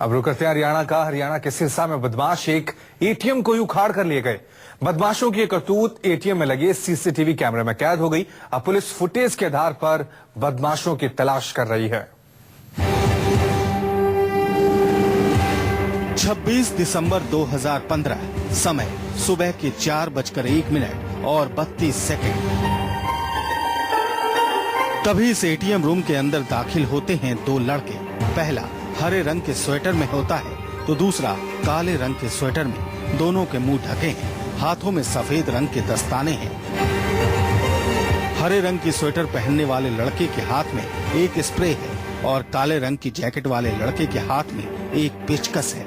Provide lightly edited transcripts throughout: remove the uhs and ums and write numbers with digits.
अब रुक करते हैं हरियाणा का। हरियाणा के सिरसा में बदमाश एक एटीएम को ही उखाड़ कर लिए गए। बदमाशों की करतूत एटीएम में लगे सीसीटीवी कैमरे में कैद हो गई। अब पुलिस फुटेज के आधार पर बदमाशों की तलाश कर रही है। 26 दिसंबर 2015, समय सुबह के 4:01 और 32 सेकंड। तभी इस एटीएम रूम के अंदर दाखिल होते हैं दो लड़के। पहला हरे रंग के स्वेटर में होता है तो दूसरा काले रंग के स्वेटर में। दोनों के मुंह ढके हैं, हाथों में सफेद रंग के दस्ताने हैं। हरे रंग की स्वेटर पहनने वाले लड़के के हाथ में एक स्प्रे है और काले रंग की जैकेट वाले लड़के के हाथ में एक पेचकस है।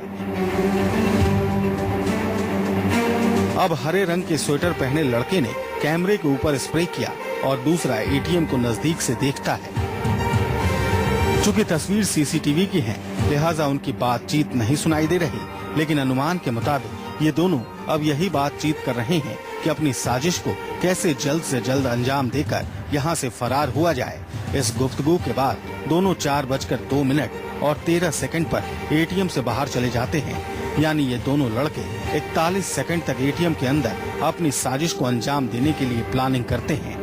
अब हरे रंग के स्वेटर पहने लड़के ने कैमरे के ऊपर स्प्रे किया और दूसरा एटीएम को नजदीक से देखता है। चूंकि तस्वीर सीसीटीवी की है, लिहाजा उनकी बातचीत नहीं सुनाई दे रही, लेकिन अनुमान के मुताबिक ये दोनों अब यही बातचीत कर रहे हैं कि अपनी साजिश को कैसे जल्द से जल्द अंजाम देकर यहाँ से फरार हुआ जाए। इस गुफ्तगू के बाद दोनों 4:02 और 13 सेकंड पर एटीएम से बाहर चले जाते हैं। यानी ये दोनों लड़के 41 सेकंड तक एटीएम के अंदर अपनी साजिश को अंजाम देने के लिए प्लानिंग करते हैं।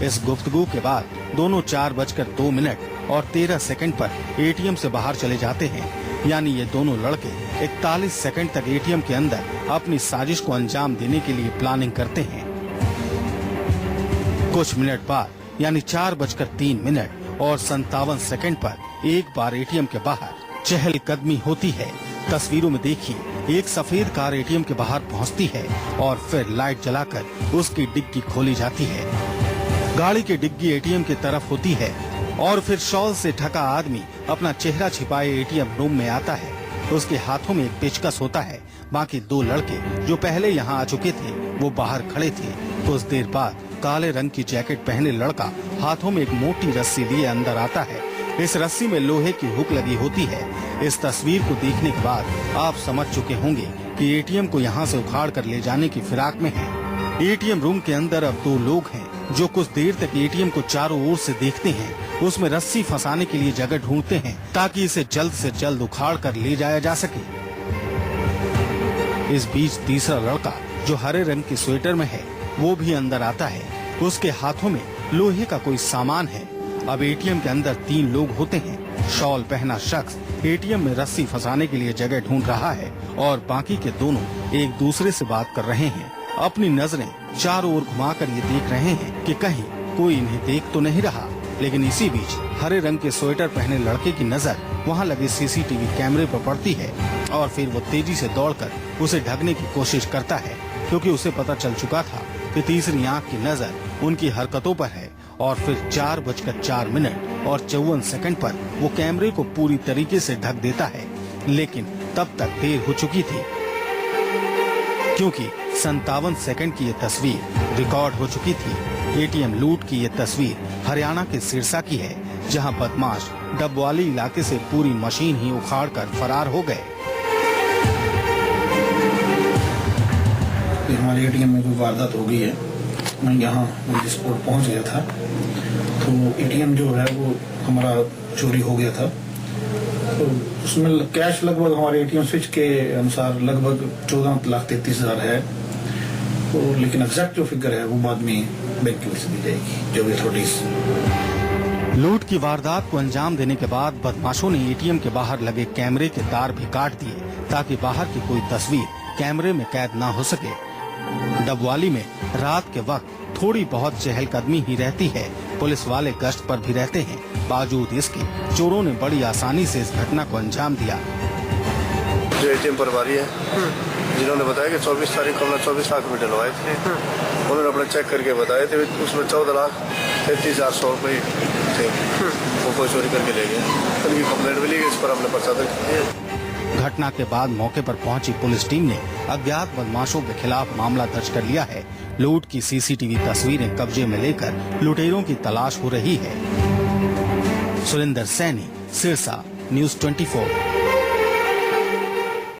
इस गुफ्तगू के बाद दोनों 4:02 और 13 सेकंड पर एटीएम से बाहर चले जाते हैं। यानी ये दोनों लड़के 41 सेकंड तक एटीएम के अंदर अपनी साजिश को अंजाम देने के लिए प्लानिंग करते हैं। कुछ मिनट बाद यानी 4:03 और 57 सेकंड पर एक बार एटीएम के बाहर चहलकदमी होती है। तस्वीरों में देखिए, एक सफेद कार एटीएम के बाहर पहुंचती है और फिर लाइट जलाकर उसकी डिग्गी खोली जाती है। गाड़ी की डिग्गी एटीएम की तरफ होती है और फिर शॉल से ढका आदमी अपना चेहरा छिपाए एटीएम रूम में आता है। उसके हाथों में एक पेचकस होता है। बाकी दो लड़के जो पहले यहाँ आ चुके थे वो बाहर खड़े थे। कुछ देर बाद काले रंग की जैकेट पहने लड़का हाथों में एक मोटी रस्सी लिए अंदर आता है। इस रस्सी में लोहे की हुक लगी होती है। इस तस्वीर को देखने के बाद आप समझ चुके होंगे कि एटीएम को यहाँ से उखाड़ कर ले जाने की फिराक में है। एटीएम रूम के अंदर अब दो लोग हैं जो कुछ देर तक एटीएम को चारों ओर से देखते हैं। उसमें रस्सी फंसाने के लिए जगह ढूंढते हैं ताकि इसे जल्द से जल्द उखाड़ कर ले जाया जा सके। इस बीच तीसरा लड़का जो हरे रंग के स्वेटर में है वो भी अंदर आता है। उसके हाथों में लोहे का कोई सामान है। अब एटीएम के अंदर 3 लोग होते हैं। शॉल पहना शख्स एटीएम में रस्सी फंसाने के लिए जगह ढूंढ रहा है और बाकी के दोनों एक दूसरे से बात कर रहे हैं। अपनी नजरें चारों ओर घुमाकर ये देख रहे हैं कि कहीं कोई इन्हें देख तो नहीं रहा। लेकिन इसी बीच हरे रंग के स्वेटर पहने लड़के की नजर वहाँ लगे सीसीटीवी कैमरे पर पड़ती है और फिर वो तेजी से दौड़कर उसे ढकने की कोशिश करता है, क्योंकि उसे पता चल चुका था कि तीसरी आंख की नजर उनकी हरकतों पर है। और फिर 4:04 और 54 सेकंड पर वो कैमरे को पूरी तरीके से ढक देता है। लेकिन तब तक देर हो चुकी थी, क्योंकि 57 सेकंड की ये तस्वीर रिकॉर्ड हो चुकी थी। एटीएम लूट की ये तस्वीर हरियाणा के सिरसा की है, जहां बदमाश डबवाली इलाके से पूरी मशीन ही उखाड़कर फरार हो गए। हमारे एटीएम में कोई वारदात हो गई है। मैं यहाँ स्पॉट पहुँच गया था तो एटीएम जो है वो हमारा चोरी हो गया था। तो उसमें कैश लगभग हमारे एटीएम स्विच के अनुसार लगभग 14,33,000 है। तो लेकिन एग्जैक्ट जो फिगर है वो बाद में बैंक की ओर से दी जाएगी, जो भी अथॉरिटीज। लूट की वारदात को अंजाम देने के बाद बदमाशों ने एटीएम के बाहर लगे कैमरे के तार भी काट दिए ताकि बाहर की कोई तस्वीर कैमरे में कैद ना हो सके। डबवाली में रात के वक्त थोड़ी बहुत चहलकदमी ही रहती है। पुलिस वाले गश्त पर भी रहते हैं। बावजूद इसके चोरों ने बड़ी आसानी से इस घटना को अंजाम दिया। जो एटीएम प्रभारी है, जिन्होंने बताया कि 24 तारीख को हमने 24 लाख रुपए डलवाए थे, उन्होंने अपना चेक करके बताए थे उसमें 14,33,100 रुपए थे। वो कोई चोरी करके ले गए। उनकी कंप्लेंट मिली, इस पर हमने पर्चा दर्ज किया। घटना के बाद मौके पर पहुंची पुलिस टीम ने अज्ञात बदमाशों के खिलाफ मामला दर्ज कर लिया है। लूट की सीसीटीवी तस्वीरें कब्जे में लेकर लुटेरों की तलाश हो रही है। सुरेंद्र सैनी, सिरसा, न्यूज़ 24।